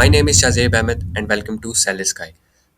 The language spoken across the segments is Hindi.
My name is Shazeb Ahmad and welcome to sell sky.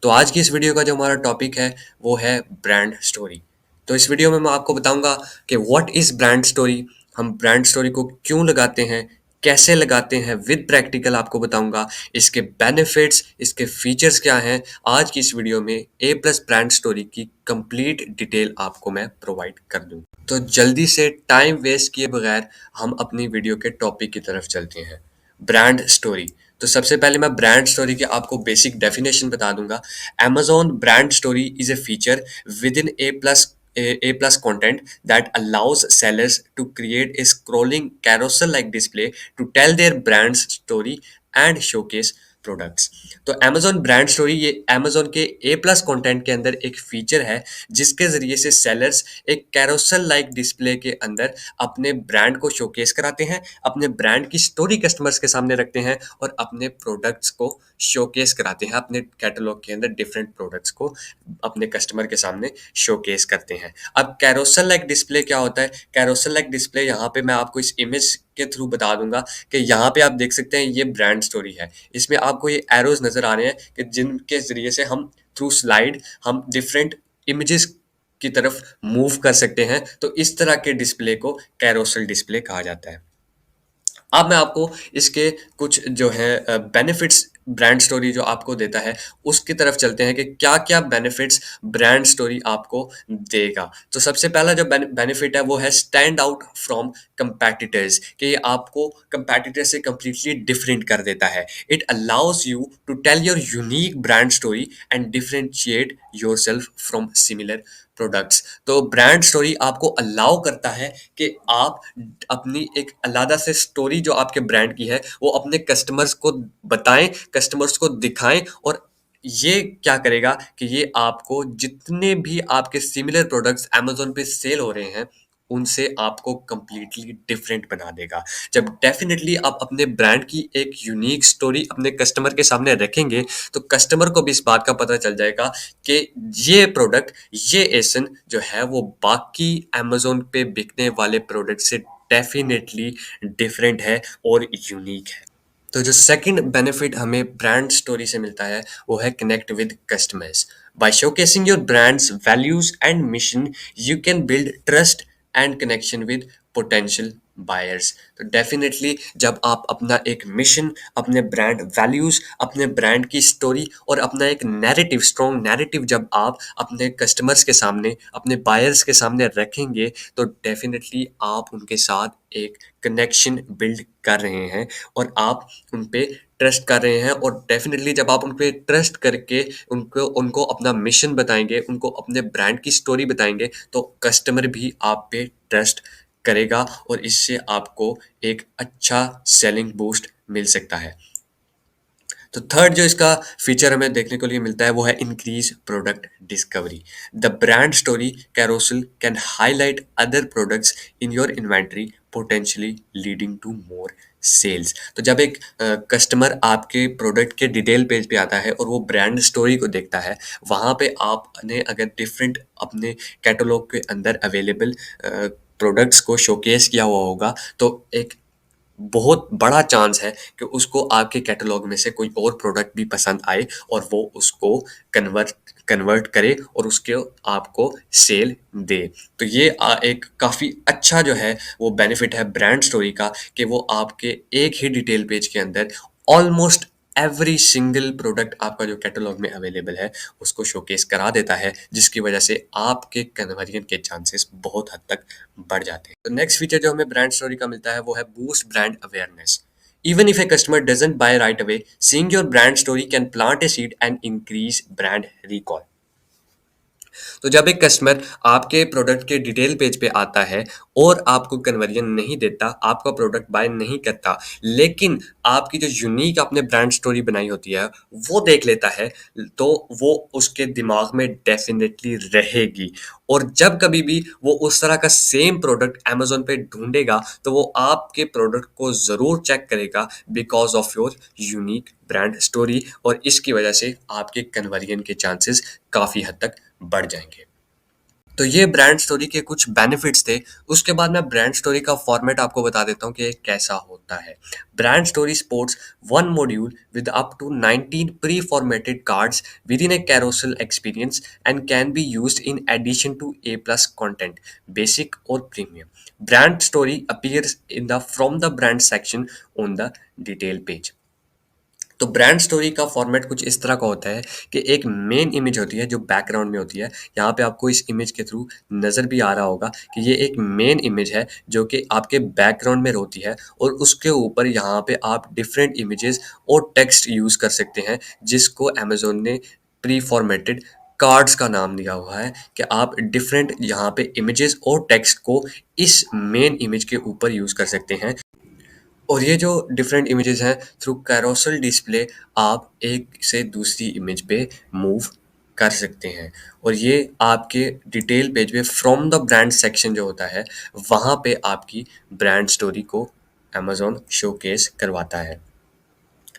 तो आज की इस वीडियो का जो हमारा टॉपिक है वो है ब्रांड स्टोरी। तो इस वीडियो में मैं आपको बताऊंगा कि व्हाट इज़ ब्रांड स्टोरी, हम ब्रांड स्टोरी को क्यों लगाते हैं, कैसे लगाते हैं, विद प्रैक्टिकल आपको बताऊंगा, इसके बेनिफिट्स, इसके फीचर्स क्या हैं। आज की इस वीडियो में ए प्लस ब्रांड स्टोरी की कंप्लीट डिटेल आपको मैं प्रोवाइड कर दूँ। तो जल्दी से टाइम वेस्ट किए बगैर हम अपनी वीडियो के टॉपिक की तरफ चलते हैं। Brand story. तो सबसे पहले मैं ब्रांड स्टोरी की आपको बेसिक डेफिनेशन बता दूंगा। Amazon brand story is a feature within A plus content that allows sellers to create a scrolling carousel like display to tell their brand's story and showcase products. तो Amazon ब्रांड स्टोरी ये Amazon के ए प्लस कंटेंट के अंदर एक फीचर है जिसके जरिए से सेलर्स एक कैरोसल लाइक डिस्प्ले के अंदर अपने ब्रांड को शोकेस कराते हैं, अपने ब्रांड की स्टोरी कस्टमर्स के सामने रखते हैं और अपने प्रोडक्ट्स को शोकेस कराते हैं। अपने कैटलॉग के अंदर डिफरेंट प्रोडक्ट्स को अपने कस्टमर के सामने शोकेस करते हैं। अब कैरोसल लाइक डिस्प्ले क्या होता है? कैरोसल लाइक डिस्प्ले यहाँ पे मैं आपको इस इमेज के थ्रू बता दूंगा कि यहाँ पे आप देख सकते हैं ये ब्रांड स्टोरी है। इसमें आपको ये एरोज नजर आ रहे हैं कि जिनके जरिए से हम थ्रू स्लाइड हम डिफरेंट इमेजेस की तरफ मूव कर सकते हैं। तो इस तरह के डिस्प्ले को कैरोसल डिस्प्ले कहा जाता है। अब मैं आपको इसके कुछ जो है बेनिफिट्स ब्रांड स्टोरी जो आपको देता है उसकी तरफ चलते हैं कि क्या-क्या बेनिफिट्स ब्रांड स्टोरी आपको देगा। तो सबसे पहला जो बेनिफिट है वो है स्टैंड आउट फ्रॉम कंपेटिटर्स, कि ये आपको कंपेटिटर से कंप्लीटली डिफरेंट कर देता है। It allows you to tell your unique brand story and differentiate yourself from similar products. तो ब्रांड स्टोरी आपको अलाउ करता है कि आप अपनी एक अलग से स्टोरी जो आपके ब्रांड की है वो अपने कस्टमर्स को बताएं, कस्टमर्स को दिखाएं। और ये क्या करेगा कि ये आपको जितने भी आपके सिमिलर प्रोडक्ट्स अमेजोन पे सेल हो रहे हैं उनसे आपको कंप्लीटली डिफरेंट बना देगा। जब डेफिनेटली आप अपने ब्रांड की एक यूनिक स्टोरी अपने कस्टमर के सामने रखेंगे तो कस्टमर को भी इस बात का पता चल जाएगा कि ये प्रोडक्ट, ये एसन जो है वो बाकी अमेजोन पे बिकने वाले प्रोडक्ट से डेफिनेटली डिफरेंट है और यूनिक है। तो जो सेकंड बेनिफिट हमें ब्रांड स्टोरी से मिलता है वो है connect with customers. By showcasing your brands values and mission you can build trust and connection with potential buyers. तो डेफिनेटली जब आप अपना एक मिशन, अपने ब्रांड वैल्यूज, अपने ब्रांड की स्टोरी और अपना एक नैरेटिव, स्ट्रॉन्ग नैरेटिव जब आप अपने कस्टमर्स के सामने, अपने बायर्स के सामने रखेंगे तो डेफिनेटली आप उनके साथ एक कनेक्शन बिल्ड कर रहे हैं और आप उन पे ट्रस्ट कर रहे हैं। और डेफिनेटली जब आप उन पे ट्रस्ट करके उनको उनको अपना मिशन बताएंगे, उनको अपने ब्रांड की स्टोरी बताएंगे तो कस्टमर भी आप पे ट्रस्ट करेगा और इससे आपको एक अच्छा सेलिंग बूस्ट मिल सकता है। तो थर्ड जो इसका फीचर हमें देखने को लिए मिलता है वो है increase product discovery. The brand story carousel can highlight other products in your inventory potentially leading to more sales. तो जब एक कस्टमर आपके प्रोडक्ट के डिटेल पेज पे आता है और वो ब्रांड स्टोरी को देखता है, वहाँ पे आपने अगर डिफरेंट अपने कैटलॉग के अंदर अवेलेबल प्रोडक्ट्स को शोकेस किया हुआ होगा तो एक बहुत बड़ा चांस है कि उसको आपके कैटलॉग में से कोई और प्रोडक्ट भी पसंद आए और वो उसको कन्वर्ट कन्वर्ट करे और उसके आपको सेल दे। तो ये एक काफ़ी अच्छा जो है वो बेनिफिट है ब्रांड स्टोरी का कि वो आपके एक ही डिटेल पेज के अंदर ऑलमोस्ट एवरी सिंगल प्रोडक्ट आपका जो कैटलॉग में अवेलेबल है उसको शोकेस करा देता है, जिसकी वजह से आपके कन्वर्जन के चांसेस बहुत हद तक बढ़ जाते हैं। तो नेक्स्ट फीचर जो हमें ब्रांड स्टोरी का मिलता है वो है boost brand awareness. Even if a customer doesn't buy right away, seeing your brand story can plant a seed and increase brand recall. तो जब एक कस्टमर आपके प्रोडक्ट के डिटेल पेज पे आता है और आपको कन्वर्जन नहीं देता, आपका प्रोडक्ट बाय नहीं करता, लेकिन आपकी जो यूनिक आपने ब्रांड स्टोरी बनाई होती है वो देख लेता है, तो वो उसके दिमाग में डेफिनेटली रहेगी। और जब कभी भी वो उस तरह का सेम प्रोडक्ट अमेजोन पे ढूंढेगा तो वो आपके प्रोडक्ट को ज़रूर चेक करेगा because of your unique brand story, और इसकी वजह से आपके कन्वर्जन के चांसेस काफ़ी हद तक बढ़ जाएंगे। तो ये ब्रांड स्टोरी के कुछ बेनिफिट्स थे। उसके बाद मैं ब्रांड स्टोरी का फॉर्मेट आपको बता देता हूँ कि ये कैसा होता है। Brand story supports one module with up to 19 preformatted cards within a carousel experience and can be used in addition to A+ content, basic or premium. Brand story appears in the from the brand section on the detail page. तो ब्रांड स्टोरी का फॉर्मेट कुछ इस तरह का होता है कि एक मेन इमेज होती है जो बैकग्राउंड में होती है। यहाँ पे आपको इस इमेज के थ्रू नज़र भी आ रहा होगा कि ये एक मेन इमेज है जो कि आपके बैकग्राउंड में होती है, और उसके ऊपर यहाँ पे आप डिफरेंट इमेजेस और टेक्स्ट यूज़ कर सकते हैं, जिसको अमेजोन ने प्री फॉर्मेटेड कार्ड्स का नाम दिया हुआ है कि आप डिफरेंट यहाँ पे इमेजेस और टेक्स्ट को इस मेन इमेज के ऊपर यूज़ कर सकते हैं। और ये जो डिफरेंट इमेजेस हैं, थ्रू कैरोसल डिस्प्ले आप एक से दूसरी इमेज पे मूव कर सकते हैं, और ये आपके डिटेल पेज पे फ्रॉम द ब्रांड सेक्शन जो होता है वहाँ पे आपकी ब्रांड स्टोरी को अमेजोन शोकेस करवाता है।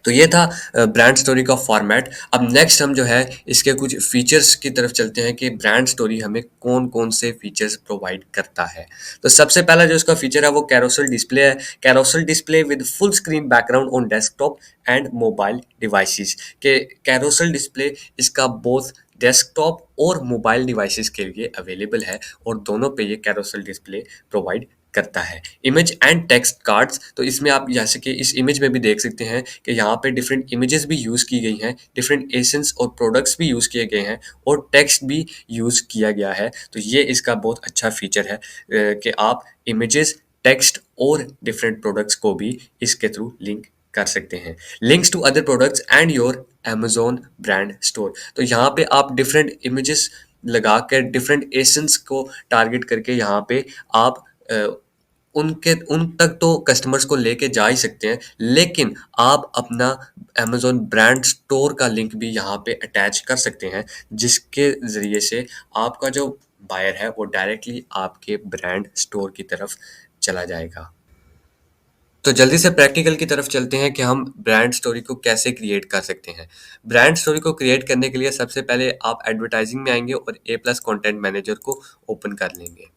तो ये था ब्रांड स्टोरी का फॉर्मेट। अब नेक्स्ट हम जो है इसके कुछ फीचर्स की तरफ चलते हैं कि ब्रांड स्टोरी हमें कौन-कौन से फीचर्स प्रोवाइड करता है। तो सबसे पहला जो इसका फीचर है वो कैरोसल डिस्प्ले है। Carousel display with full screen background on desktop and mobile devices. के कैरोसल डिस्प्ले इसका बोथ डेस्कटॉप और मोबाइल डिवाइसेस के लिए अवेलेबल है, और दोनों पे ये कैरोसल डिस्प्ले प्रोवाइड करता है। इमेज एंड टेक्स्ट कार्ड्स, तो इसमें आप जैसे कि इस इमेज में भी देख सकते हैं कि यहाँ पे डिफरेंट इमेजेस भी यूज़ की गई हैं, डिफरेंट एसेंस और प्रोडक्ट्स भी यूज़ किए गए हैं, और टेक्स्ट भी यूज़ किया गया है। तो ये इसका बहुत अच्छा फीचर है कि आप इमेजेस, टेक्स्ट और डिफरेंट प्रोडक्ट्स को भी इसके थ्रू लिंक कर सकते हैं। Links to other products and your Amazon brand store, तो यहाँ पे आप डिफरेंट इमेजेस लगा कर डिफरेंट एसेंस को टारगेट करके यहाँ पे आप उनके उन तक तो कस्टमर्स को लेके जा ही सकते हैं, लेकिन आप अपना अमेज़न ब्रांड स्टोर का लिंक भी यहाँ पे अटैच कर सकते हैं, जिसके ज़रिए से आपका जो बायर है वो डायरेक्टली आपके ब्रांड स्टोर की तरफ चला जाएगा। तो जल्दी से प्रैक्टिकल की तरफ चलते हैं कि हम ब्रांड स्टोरी को कैसे क्रिएट कर सकते हैं। ब्रांड स्टोरी को क्रिएट करने के लिए सबसे पहले आप एडवर्टाइजिंग में आएंगे और A+ कंटेंट मैनेजर को ओपन कर लेंगे।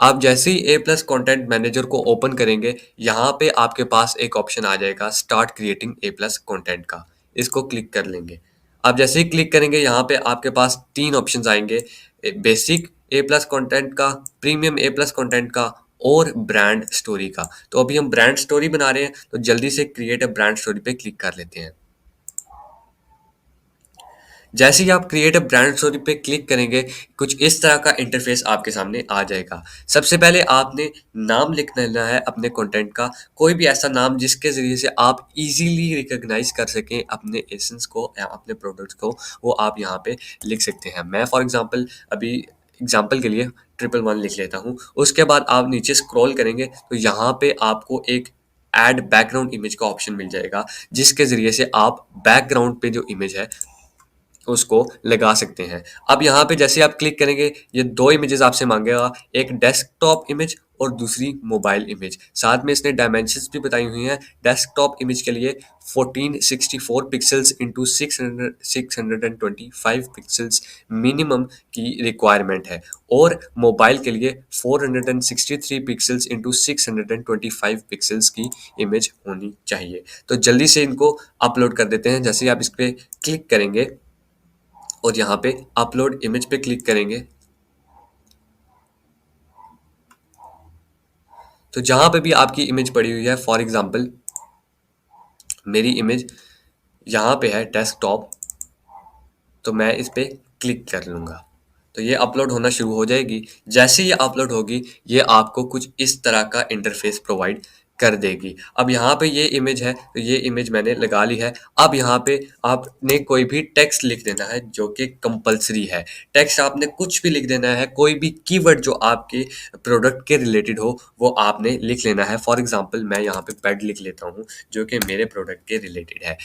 आप जैसे ही A+ कंटेंट मैनेजर को ओपन करेंगे, यहाँ पे आपके पास एक ऑप्शन आ जाएगा स्टार्ट क्रिएटिंग A+ कंटेंट का। इसको क्लिक कर लेंगे। आप जैसे ही क्लिक करेंगे, यहाँ पे आपके पास 3 ऑप्शंस आएंगे, बेसिक A+ कंटेंट का, प्रीमियम A+ कंटेंट का और ब्रांड स्टोरी का। तो अभी हम ब्रांड स्टोरी बना रहे हैं, तो जल्दी से क्रिएट अ ब्रांड स्टोरी पे क्लिक कर लेते हैं। जैसे ही आप क्रिएट अ ब्रांड स्टोरी पे क्लिक करेंगे, कुछ इस तरह का इंटरफेस आपके सामने आ जाएगा। सबसे पहले आपने नाम लिख लेना है अपने कंटेंट का, कोई भी ऐसा नाम जिसके ज़रिए से आप इजीली रिकॉग्नाइज कर सकें अपने एसेंस को या अपने प्रोडक्ट्स को, वो आप यहाँ पे लिख सकते हैं। मैं फॉर एग्जांपल अभी एग्जांपल के लिए 111 लिख लेता हूँ। उसके बाद आप नीचे स्क्रॉल करेंगे तो यहाँ पे आपको एक ऐड बैकग्राउंड इमेज का ऑप्शन मिल जाएगा, जिसके ज़रिए से आप बैकग्राउंड पे जो इमेज है उसको लगा सकते हैं। अब यहाँ पे जैसे आप क्लिक करेंगे, ये 2 इमेजेस आपसे मांगेगा, एक डेस्कटॉप इमेज और दूसरी मोबाइल इमेज। साथ में इसने डायमेंशंस भी बताई हुई हैं। डेस्कटॉप इमेज के लिए 1464 पिक्सल्स इंटू 625 पिक्सल्स मिनिमम की रिक्वायरमेंट है, और मोबाइल के लिए 463 पिक्सल्स इंटू 625 पिक्सल्स की इमेज होनी चाहिए। तो जल्दी से इनको अपलोड कर देते हैं। जैसे ही आप इस पर क्लिक करेंगे और यहाँ पे अपलोड इमेज पे क्लिक करेंगे, तो जहाँ पे भी आपकी इमेज पड़ी हुई है, फॉर एग्जांपल मेरी इमेज यहाँ पे है डेस्कटॉप, तो मैं इस पे क्लिक कर लूँगा, तो ये अपलोड होना शुरू हो जाएगी। जैसे ये अपलोड होगी, ये आपको कुछ इस तरह का इंटरफेस प्रोवाइड कर देगी। अब यहाँ पे ये इमेज है, तो ये इमेज मैंने लगा ली है। अब यहाँ पे आपने कोई भी टेक्स्ट लिख देना है जो कि कंपल्सरी है। टेक्स्ट आपने कुछ भी लिख देना है, कोई भी कीवर्ड जो आपके प्रोडक्ट के रिलेटेड हो वो आपने लिख लेना है। फॉर एग्जांपल मैं यहाँ पे बेड लिख लेता हूँ, जो कि मेरे प्रोडक्ट के रिलेटेड है।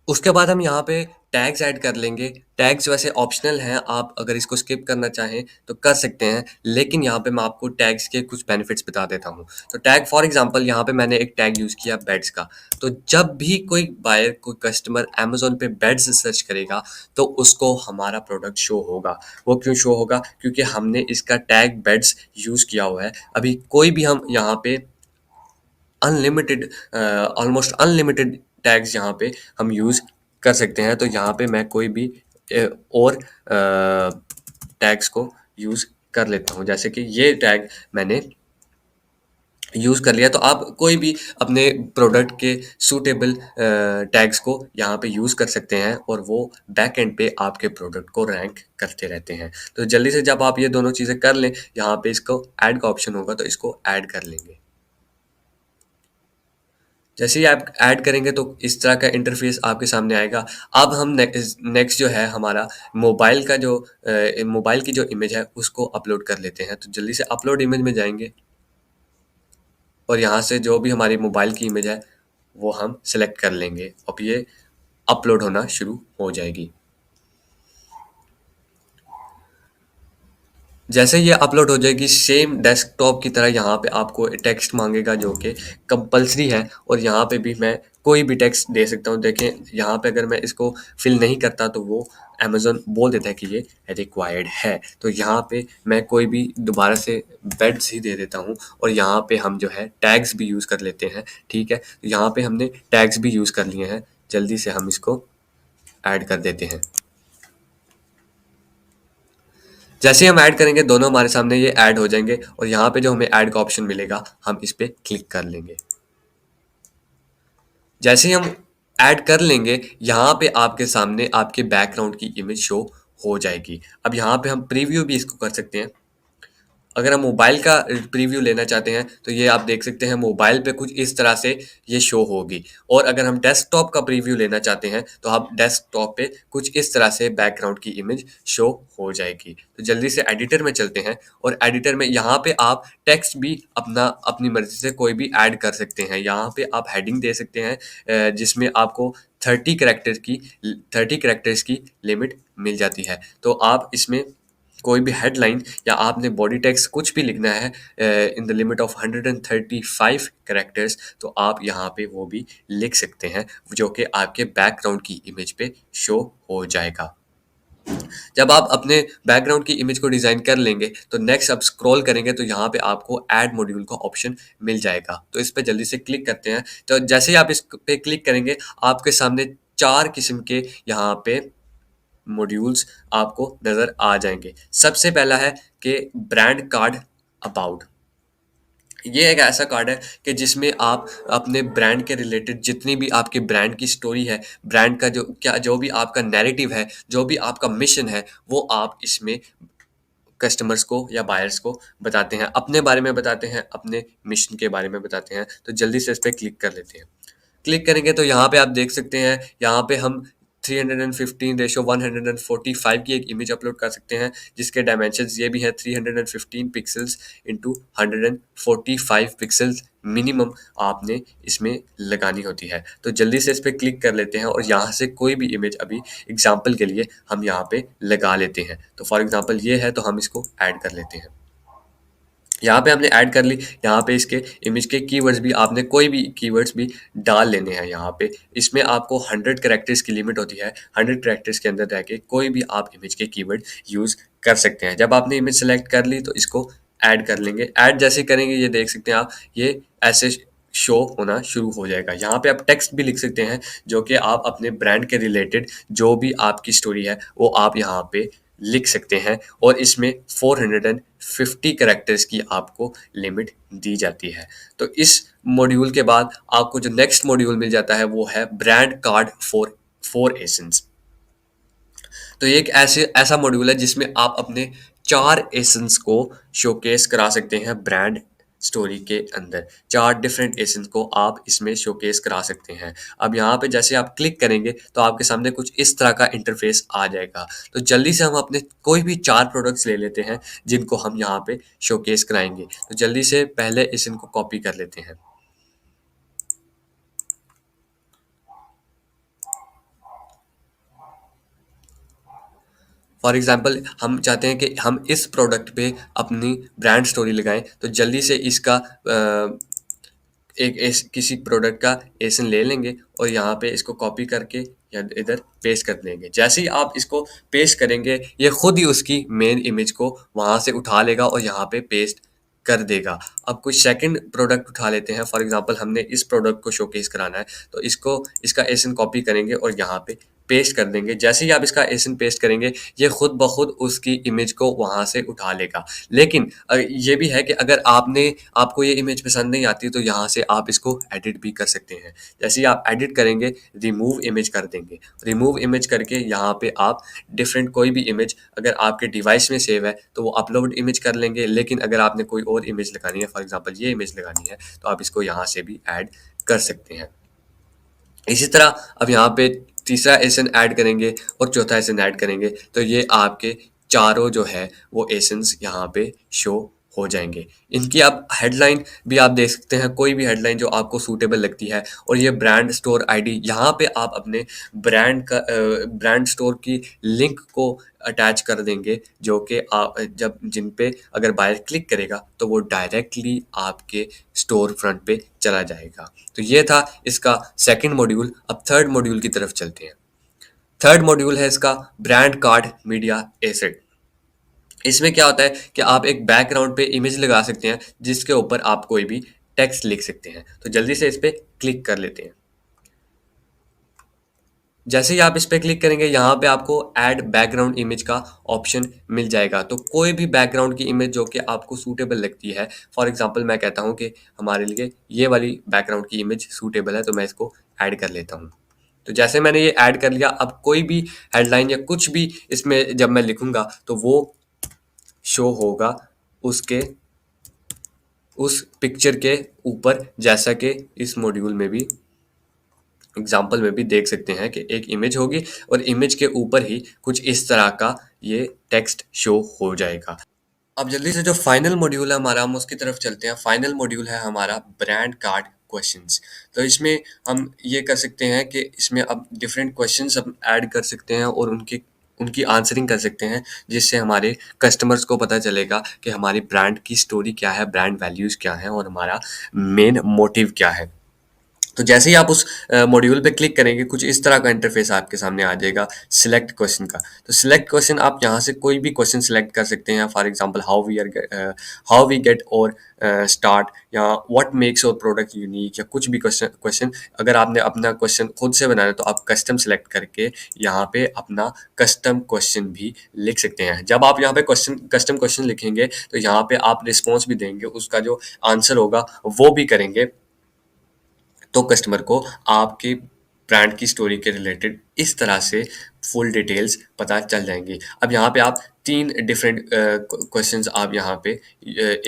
उसके बाद हम यहाँ पे टैग्स ऐड कर लेंगे। टैग्स वैसे ऑप्शनल हैं, आप अगर इसको स्किप करना चाहें तो कर सकते हैं, लेकिन यहाँ पे मैं आपको टैग्स के कुछ बेनिफिट्स बता देता हूँ। तो टैग फॉर एग्जांपल यहाँ पे मैंने एक टैग यूज़ किया बेड्स का। तो जब भी कोई बायर, कोई कस्टमर अमेज़न पे बेड्स सर्च करेगा, तो उसको हमारा प्रोडक्ट शो होगा। वो क्यों शो होगा? क्योंकि हमने इसका टैग बेड्स यूज़ किया हुआ है। अभी कोई भी हम यहाँ पे अनलिमिटेड ऑलमोस्ट अनलिमिटेड टैग्स यहाँ पे हम यूज़ कर सकते हैं। तो यहाँ पे मैं कोई भी और टैग्स को यूज़ कर लेता हूँ, जैसे कि ये टैग मैंने यूज़ कर लिया। तो आप कोई भी अपने प्रोडक्ट के सूटेबल टैग्स को यहाँ पे यूज़ कर सकते हैं और वो बैक एंड पे आपके प्रोडक्ट को रैंक करते रहते हैं। तो जल्दी से जब आप ये दोनों चीज़ें कर लें, यहाँ पे इसको ऐड का ऑप्शन होगा तो इसको ऐड कर लेंगे। जैसे ही आप ऐड करेंगे तो इस तरह का इंटरफेस आपके सामने आएगा। अब हम नेक्स्ट जो है हमारा मोबाइल का जो मोबाइल की जो इमेज है उसको अपलोड कर लेते हैं। तो जल्दी से अपलोड इमेज में जाएंगे और यहाँ से जो भी हमारी मोबाइल की इमेज है वो हम सेलेक्ट कर लेंगे। अब ये अपलोड होना शुरू हो जाएगी। जैसे ये अपलोड हो जाएगी, सेम डेस्कटॉप की तरह यहाँ पे आपको टेक्स्ट मांगेगा जो कि कंपलसरी है, और यहाँ पे भी मैं कोई भी टेक्स्ट दे सकता हूँ। देखें यहाँ पे अगर मैं इसको फिल नहीं करता तो वो अमेज़न बोल देता है कि ये रिक्वायर्ड है। तो यहाँ पे मैं कोई भी दोबारा से बेड्स ही दे देता हूँ, और यहाँ पे हम जो है टैग्स भी यूज़ कर लेते हैं। ठीक है, तो यहाँ पे हमने टैग्स भी यूज़ कर लिए हैं। जल्दी से हम इसको ऐड कर देते हैं। जैसे ही हम ऐड करेंगे दोनों हमारे सामने ये ऐड हो जाएंगे, और यहाँ पे जो हमें ऐड का ऑप्शन मिलेगा हम इस पे क्लिक कर लेंगे। जैसे ही हम ऐड कर लेंगे, यहाँ पे आपके सामने आपके बैकग्राउंड की इमेज शो हो जाएगी। अब यहाँ पे हम प्रीव्यू भी इसको कर सकते हैं। अगर हम मोबाइल का प्रीव्यू लेना चाहते हैं तो ये आप देख सकते हैं मोबाइल पे कुछ इस तरह से ये शो होगी, और अगर हम डेस्कटॉप का प्रीव्यू लेना चाहते हैं तो आप डेस्कटॉप पे कुछ इस तरह से बैकग्राउंड की इमेज शो हो जाएगी। तो जल्दी से एडिटर में चलते हैं, और एडिटर में यहाँ पे आप टेक्स्ट भी अपना अपनी मर्जी से कोई भी ऐड कर सकते हैं। यहाँ पे आप हेडिंग दे सकते हैं जिसमें आपको 30 कैरेक्टर्स की लिमिट मिल जाती है। तो आप इसमें कोई भी हेडलाइन या आपने बॉडी टेक्स्ट कुछ भी लिखना है in the limit of 135 characters, तो आप यहाँ पे वो भी लिख सकते हैं, जो कि आपके बैकग्राउंड की इमेज पे शो हो जाएगा। जब आप अपने बैकग्राउंड की इमेज को डिज़ाइन कर लेंगे तो नेक्स्ट आप स्क्रॉल करेंगे तो यहाँ पे आपको ऐड मॉड्यूल का ऑप्शन मिल जाएगा। तो इस पे जल्दी से क्लिक करते हैं। तो जैसे ही आप इस पे क्लिक करेंगे, आपके सामने 4 किस्म के यहाँ पे मॉड्यूल्स आपको नज़र आ जाएंगे। सबसे पहला है कि ब्रांड कार्ड अबाउट। ये एक ऐसा कार्ड है कि जिसमें आप अपने ब्रांड के रिलेटेड जितनी भी आपके ब्रांड की स्टोरी है, ब्रांड का जो भी आपका नैरेटिव है, जो भी आपका मिशन है, वो आप इसमें कस्टमर्स को या बायर्स को बताते हैं, अपने बारे में बताते हैं, अपने मिशन के बारे में बताते हैं। तो जल्दी से इस पे क्लिक कर लेते हैं। क्लिक करेंगे तो यहाँ पे आप देख सकते हैं, यहाँ पे हम 315:145 की एक इमेज अपलोड कर सकते हैं, जिसके डायमेंशंस ये भी हैं 315 पिक्सल्स इंटू 145 पिक्सल्स मिनिमम आपने इसमें लगानी होती है। तो जल्दी से इस पे क्लिक कर लेते हैं, और यहाँ से कोई भी इमेज अभी एग्जाम्पल के लिए हम यहाँ पे लगा लेते हैं। तो फॉर एग्जाम्पल ये है, तो हम इसको ऐड कर लेते हैं। यहाँ पे हमने ऐड कर ली। यहाँ पे इसके इमेज के कीवर्ड्स भी आपने कोई भी कीवर्ड्स भी डाल लेने हैं। यहाँ पे इसमें आपको 100 कैरेक्टर्स की लिमिट होती है। 100 कैरेक्टर्स के अंदर रह के कोई भी आप इमेज के कीवर्ड यूज़ कर सकते हैं। जब आपने इमेज सेलेक्ट कर ली तो इसको ऐड कर लेंगे। ऐड जैसे करेंगे ये देख सकते हैं आप, ये ऐसे शो होना शुरू हो जाएगा। यहाँ पे आप टेक्स्ट भी लिख सकते हैं, जो कि आप अपने ब्रांड के रिलेटेड जो भी आपकी स्टोरी है वो आप यहाँ पे लिख सकते हैं, और इसमें 450 कैरेक्टर्स की आपको लिमिट दी जाती है। तो इस मॉड्यूल के बाद आपको जो नेक्स्ट मॉड्यूल मिल जाता है वो है ब्रांड कार्ड फॉर 4 एसेंस। तो ये एक ऐसा मॉड्यूल है जिसमें आप अपने 4 एसेंस को शोकेस करा सकते हैं ब्रांड स्टोरी के अंदर। 4 डिफरेंट एसेंस को आप इसमें शोकेस करा सकते हैं। अब यहाँ पे जैसे आप क्लिक करेंगे तो आपके सामने कुछ इस तरह का इंटरफेस आ जाएगा। तो जल्दी से हम अपने कोई भी 4 प्रोडक्ट्स ले लेते हैं जिनको हम यहाँ पे शोकेस कराएंगे। तो जल्दी से पहले एसेंस को कॉपी कर लेते हैं। फॉर एग्जांपल हम चाहते हैं कि हम इस प्रोडक्ट पे अपनी ब्रांड स्टोरी लगाएं, तो जल्दी से इसका एक किसी प्रोडक्ट का एसन ले लेंगे और यहाँ पे इसको कॉपी करके या इधर पेस्ट कर देंगे। जैसे ही आप इसको पेस्ट करेंगे, ये खुद ही उसकी मेन इमेज को वहाँ से उठा लेगा और यहाँ पे पेस्ट कर देगा। अब कोई सेकंड प्रोडक्ट उठा लेते हैं, फॉर एग्जांपल हमने इस प्रोडक्ट को शोकेस कराना है, तो इसको इसका एसन कॉपी करेंगे और यहाँ पे पेस्ट कर देंगे। जैसे ही आप इसका एसन पेस्ट करेंगे, ये खुद ब खुद उसकी इमेज को वहाँ से उठा लेगा। लेकिन ये भी है कि अगर आपको ये इमेज पसंद नहीं आती, तो यहाँ से आप इसको एडिट भी कर सकते हैं। जैसे ही आप एडिट करेंगे, रिमूव इमेज कर देंगे। रिमूव इमेज करके यहाँ पे आप डिफरेंट कोई भी इमेज अगर आपके डिवाइस में सेव है तो वो अपलोड इमेज कर लेंगे। लेकिन अगर आपने कोई और इमेज लगानी है, फॉर एग्जांपल ये इमेज लगानी है, तो आप इसको यहाँ से भी ऐड कर सकते हैं। इसी तरह अब यहाँ पे तीसरा एसन ऐड करेंगे और चौथा एसन ऐड करेंगे, तो ये आपके चारों जो है वो एसन्स यहाँ पे शो हो जाएंगे। इनकी आप हेडलाइन भी आप देख सकते हैं, कोई भी हेडलाइन जो आपको सूटेबल लगती है। और ये ब्रांड स्टोर आईडी, यहाँ पे आप अपने ब्रांड स्टोर की लिंक को अटैच कर देंगे, जो कि आप जब जिन पे अगर बायर क्लिक करेगा तो वो डायरेक्टली आपके स्टोर फ्रंट पे चला जाएगा। तो ये था इसका सेकंड मॉड्यूल। अब थर्ड मॉड्यूल की तरफ चलते हैं। थर्ड मॉड्यूल है इसका ब्रांड कार्ड मीडिया एसेट। इसमें क्या होता है कि आप एक बैकग्राउंड पे इमेज लगा सकते हैं जिसके ऊपर आप कोई भी टेक्स्ट लिख सकते हैं। तो जल्दी से इस पे क्लिक कर लेते हैं। जैसे ही आप इस पे क्लिक करेंगे, यहाँ पे आपको ऐड बैकग्राउंड इमेज का ऑप्शन मिल जाएगा। तो कोई भी बैकग्राउंड की इमेज जो कि आपको सूटेबल लगती है, फॉर एग्जांपल मैं कहता हूँ कि हमारे लिए ये वाली बैकग्राउंड की इमेज सूटेबल है, तो मैं इसको ऐड कर लेता हूँ। तो जैसे मैंने ये ऐड कर लिया, अब कोई भी हेडलाइन या कुछ भी इसमें जब मैं लिखूंगा तो वो शो होगा उसके उस पिक्चर के ऊपर, जैसा कि इस मॉड्यूल में भी एग्जाम्पल में भी देख सकते हैं कि एक इमेज होगी और इमेज के ऊपर ही कुछ इस तरह का ये टेक्स्ट शो हो जाएगा। अब जल्दी से जो फाइनल मॉड्यूल है हमारा, हम उसकी तरफ चलते हैं। फाइनल मॉड्यूल है हमारा ब्रांड कार्ड क्वेश्चंस। तो इसमें हम ये कर सकते हैं कि इसमें अब डिफरेंट क्वेश्चंस हम ऐड कर सकते हैं और उनकी उनकी आंसरिंग कर सकते हैं, जिससे हमारे कस्टमर्स को पता चलेगा कि हमारी ब्रांड की स्टोरी क्या है, ब्रांड वैल्यूज़ क्या हैं और हमारा मेन मोटिव क्या है। तो जैसे ही आप उस मॉड्यूल पे क्लिक करेंगे, कुछ इस तरह का इंटरफेस आपके सामने आ जाएगा सिलेक्ट क्वेश्चन का। तो सिलेक्ट क्वेश्चन, आप यहाँ से कोई भी क्वेश्चन सिलेक्ट कर सकते हैं। For example how we get our start, या what makes our product unique, या कुछ भी क्वेश्चन अगर आपने अपना क्वेश्चन खुद से बनाना है तो आप कस्टम सेलेक्ट करके यहाँ पे अपना कस्टम क्वेश्चन भी लिख सकते हैं। जब आप यहाँ पे कस्टम क्वेश्चन लिखेंगे तो यहाँ पे आप रिस्पॉन्स भी देंगे, उसका जो आंसर होगा वो भी करेंगे, तो कस्टमर को आपके ब्रांड की स्टोरी के रिलेटेड इस तरह से फुल डिटेल्स पता चल जाएंगी। अब यहाँ पे आप 3 डिफरेंट क्वेश्चंस आप यहाँ पे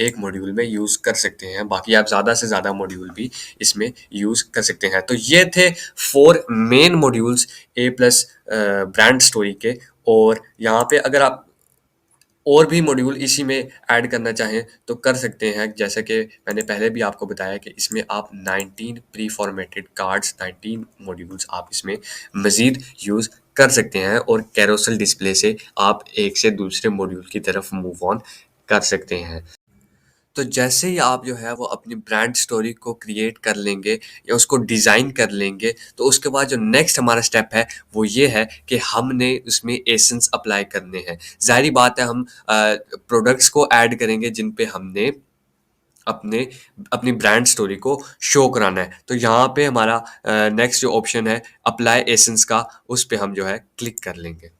एक मॉड्यूल में यूज़ कर सकते हैं। बाकी आप ज़्यादा से ज़्यादा मॉड्यूल भी इसमें यूज़ कर सकते हैं। तो ये थे 4 मेन मॉड्यूल्स ए प्लस ब्रांड स्टोरी के। और यहाँ पे अगर आप और भी मॉड्यूल इसी में ऐड करना चाहें तो कर सकते हैं। जैसा कि मैंने पहले भी आपको बताया कि इसमें आप 19 प्री फॉर्मेटेड कार्ड्स, 19 मॉड्यूल्स आप इसमें मज़ीद यूज़ कर सकते हैं और कैरोसेल डिस्प्ले से आप एक से दूसरे मॉड्यूल की तरफ मूव ऑन कर सकते हैं। तो जैसे ही आप जो है वो अपनी ब्रांड स्टोरी को क्रिएट कर लेंगे या उसको डिज़ाइन कर लेंगे, तो उसके बाद जो नेक्स्ट हमारा स्टेप है वो ये है कि हमने उसमें एसेंस अप्लाई करने हैं। ज़ाहिर बात है, हम प्रोडक्ट्स को ऐड करेंगे जिन पे हमने अपने अपनी ब्रांड स्टोरी को शो कराना है। तो यहाँ पे हमारा नेक्स्ट जो ऑप्शन है अप्लाई एसेंस का, उस पे हम जो है क्लिक कर लेंगे।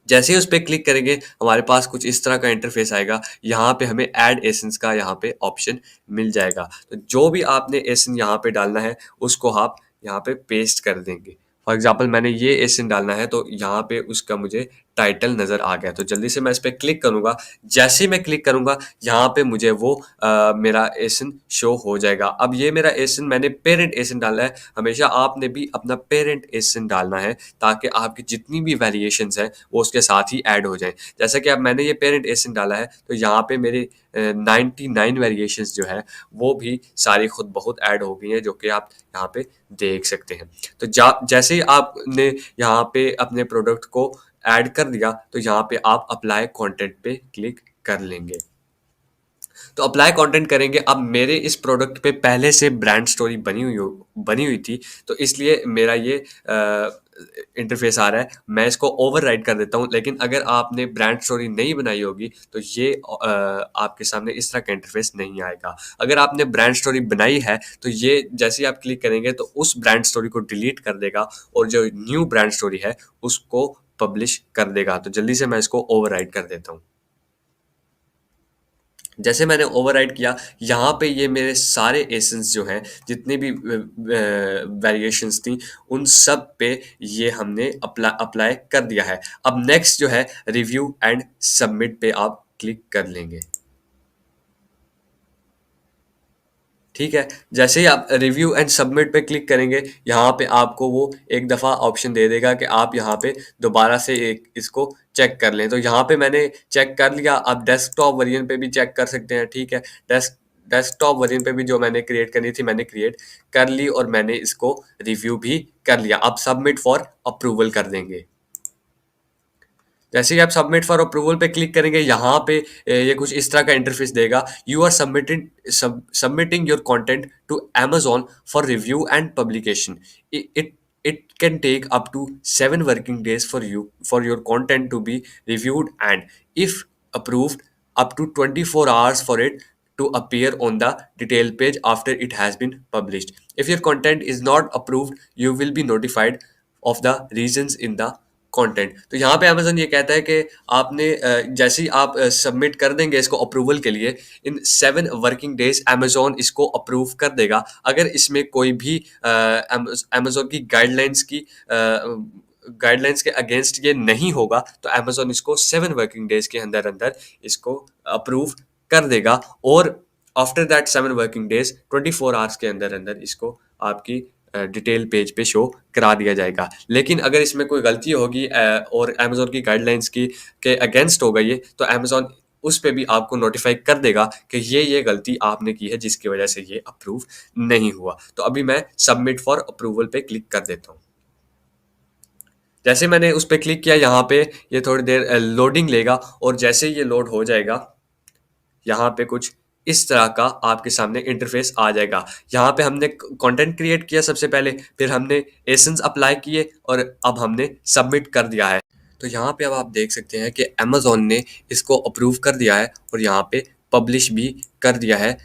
जैसे ही उस पे क्लिक करेंगे, हमारे पास कुछ इस तरह का इंटरफेस आएगा। यहाँ पे हमें ऐड एसेंस का यहाँ पे ऑप्शन मिल जाएगा। तो जो भी आपने एसेंस यहाँ पे डालना है उसको आप यहाँ पे पेस्ट कर देंगे। फॉर एग्जांपल मैंने ये एसेंस डालना है, तो यहाँ पे उसका मुझे टाइटल नज़र आ गया। तो जल्दी से मैं इस पे क्लिक करूँगा। जैसे ही मैं क्लिक करूँगा, यहाँ पे मुझे वो मेरा एसेंस शो हो जाएगा। अब ये मेरा एसेंस मैंने पेरेंट एसेंस डाला है। हमेशा आपने भी अपना पेरेंट एसेंस डालना है ताकि आपकी जितनी भी वेरिएशंस हैं वो उसके साथ ही ऐड हो जाएं। जैसा कि अब मैंने ये पेरेंट एसेंस डाला है, तो यहाँ पे मेरे 99 वेरिएशंस जो है वो भी सारी खुद बहुत ऐड हो गई हैं, जो कि आप यहाँ पे देख सकते हैं। तो जैसे ही आपने यहाँ पे अपने प्रोडक्ट को ऐड कर दिया तो यहाँ पे आप अप्लाई कंटेंट पे क्लिक कर लेंगे। तो अप्लाई कंटेंट करेंगे। अब मेरे इस प्रोडक्ट पे पहले से ब्रांड स्टोरी बनी हुई थी, तो इसलिए मेरा ये इंटरफेस आ रहा है। मैं इसको ओवरराइड कर देता हूँ, लेकिन अगर आपने ब्रांड स्टोरी नहीं बनाई होगी तो ये आपके सामने इस तरह का इंटरफेस नहीं आएगा। अगर आपने ब्रांड स्टोरी बनाई है तो ये जैसे ही आप क्लिक करेंगे तो उस ब्रांड स्टोरी को डिलीट कर देगा और जो न्यू ब्रांड स्टोरी है उसको पब्लिश कर देगा। तो जल्दी से मैं इसको ओवरराइड कर देता हूँ। जैसे मैंने ओवरराइड किया, यहाँ पे ये मेरे सारे एसेंस जो हैं, जितनी भी वेरिएशंस थी, उन सब पे ये हमने अप्लाई कर दिया है। अब नेक्स्ट जो है, रिव्यू एंड सबमिट पे आप क्लिक कर लेंगे। ठीक है, जैसे ही आप रिव्यू एंड सबमिट पे क्लिक करेंगे, यहाँ पे आपको वो एक दफ़ा ऑप्शन दे देगा कि आप यहाँ पे दोबारा से एक इसको चेक कर लें। तो यहाँ पे मैंने चेक कर लिया। आप डेस्कटॉप वर्जन पे भी चेक कर सकते हैं। ठीक है, डेस्कटॉप वर्जन पे भी जो मैंने क्रिएट करनी थी मैंने क्रिएट कर ली और मैंने इसको रिव्यू भी कर लिया। आप सबमिट फॉर अप्रूवल कर देंगे। जैसे ही आप सबमिट फॉर अप्रूवल पे क्लिक करेंगे, यहाँ पे ये कुछ इस तरह का इंटरफेस देगा। You are submitting your content to Amazon for review and publication. It it can take up to 7 working days for your content to be reviewed, and if approved, up to 24 hours for it to appear on the detail page after it has been published. If your content is not approved, you will be notified of the reasons in the content. तो यहाँ पे अमेजन ये कहता है कि आपने जैसे ही आप सबमिट कर देंगे इसको अप्रूवल के लिए, इन 7 वर्किंग डेज अमेजोन इसको अप्रूव कर देगा। अगर इसमें कोई भी अमेजोन की गाइडलाइंस के अगेंस्ट ये नहीं होगा तो अमेजोन इसको 7 वर्किंग डेज के अंदर अंदर इसको अप्रूव कर देगा, और after that 7 working days 24 hours के अंदर अंदर इसको आपकी डिटेल पेज पे शो करा दिया जाएगा। लेकिन अगर इसमें कोई गलती होगी और अमेजोन की गाइडलाइंस की के अगेंस्ट होगा ये, तो अमेजोन उस पे भी आपको नोटिफाई कर देगा कि ये गलती आपने की है जिसकी वजह से ये अप्रूव नहीं हुआ। तो अभी मैं सबमिट फॉर अप्रूवल पे क्लिक कर देता हूँ। जैसे मैंने उस पर क्लिक किया, यहाँ पे ये थोड़ी देर लोडिंग लेगा, और जैसे ही ये लोड हो जाएगा, यहाँ पे कुछ इस तरह का आपके सामने इंटरफेस आ जाएगा। यहाँ पे हमने कंटेंट क्रिएट किया सबसे पहले, फिर हमने एसेंस अप्लाई किए और अब हमने सबमिट कर दिया है। तो यहाँ पे अब आप देख सकते हैं कि अमेजोन ने इसको अप्रूव कर दिया है और यहाँ पे पब्लिश भी कर दिया है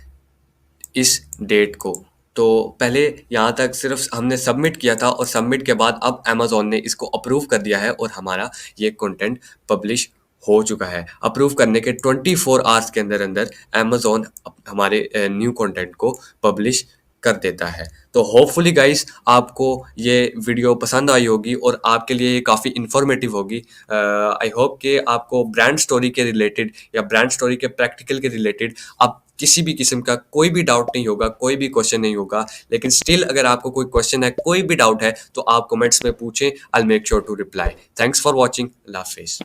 इस डेट को। तो पहले यहाँ तक सिर्फ हमने सबमिट किया था और सबमिट के बाद अब अमेजोन ने इसको अप्रूव कर दिया है और हमारा ये कंटेंट पब्लिश हो चुका है। अप्रूव करने के 24 आवर्स के अंदर अंदर अमेजोन हमारे न्यू कंटेंट को पब्लिश कर देता है। तो होपफुली गाइस आपको ये वीडियो पसंद आई होगी और आपके लिए ये काफ़ी इन्फॉर्मेटिव होगी। आई होप कि आपको ब्रांड स्टोरी के रिलेटेड या ब्रांड स्टोरी के प्रैक्टिकल के रिलेटेड अब किसी भी किस्म का कोई भी डाउट नहीं होगा, कोई भी क्वेश्चन नहीं होगा। लेकिन स्टिल अगर आपको कोई क्वेश्चन है, कोई भी डाउट है, तो आप कमेंट्स में पूछें। I will make sure to reply. Thanks for watching. अल्लाह हाफिज़।